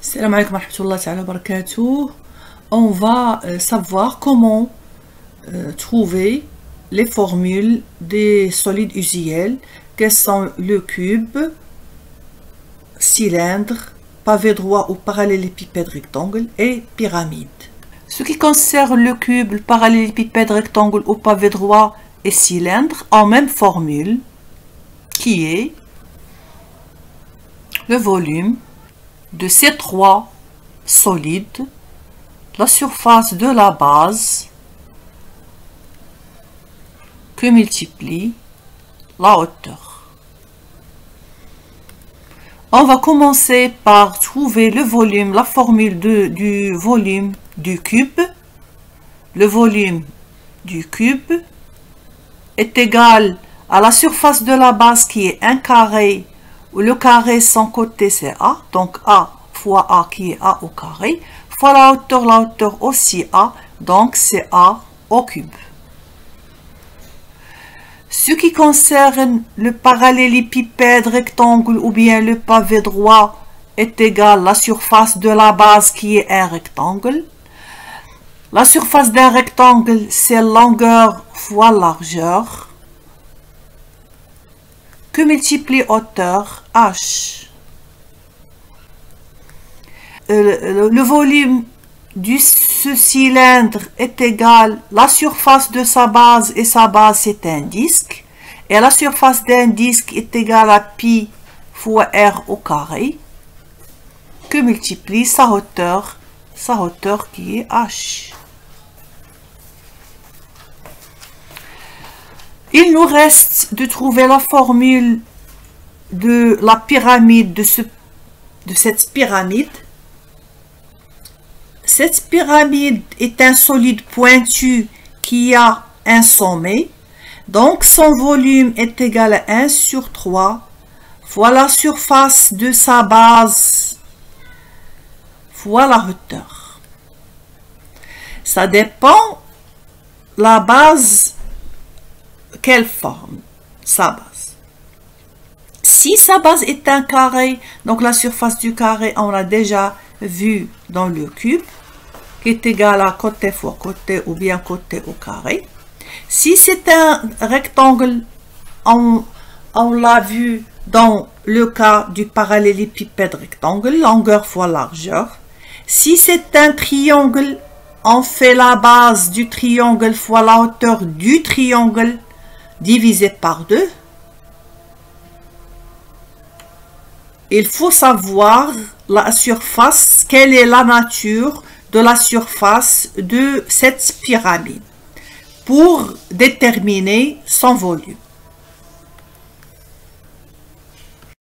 Salam alaikum wa rahmatullahi wa barakatuh. On va savoir comment trouver les formules des solides usuels, quels sont le cube, cylindre, pavé droit ou parallélépipède rectangle et pyramide. Ce qui concerne le cube, le parallélépipède rectangle ou pavé droit et cylindre en même formule qui est le volume de ces trois solides, la surface de la base que multiplie la hauteur. On va commencer par trouver le volume, la formule du volume du cube. Le volume du cube est égal à la surface de la base qui est 1 carré, où le carré sans côté c'est A, donc A fois A qui est A au carré, fois la hauteur aussi A, donc c'est A au cube. Ce qui concerne le parallélépipède rectangle ou bien le pavé droit est égal à la surface de la base qui est un rectangle. La surface d'un rectangle c'est longueur fois largeur que multiplie hauteur H. Le volume de ce cylindre est égal à la surface de sa base, et sa base c'est un disque, et la surface d'un disque est égale à pi fois r au carré, que multiplie sa hauteur qui est h. Il nous reste de trouver la formule de la pyramide, de cette pyramide. Cette pyramide est un solide pointu qui a un sommet. Donc son volume est égal à 1 sur 3 fois la surface de sa base fois la hauteur. Ça dépend la base. Quelle forme sa base? Si sa base est un carré, donc la surface du carré, on l'a déjà vu dans le cube, qui est égal à côté fois côté ou bien côté au carré. Si c'est un rectangle, on l'a vu dans le cas du parallélépipède rectangle, longueur fois largeur. Si c'est un triangle, on fait la base du triangle fois la hauteur du triangle divisé par 2. Il faut savoir la surface, quelle est la nature de la surface de cette pyramide pour déterminer son volume.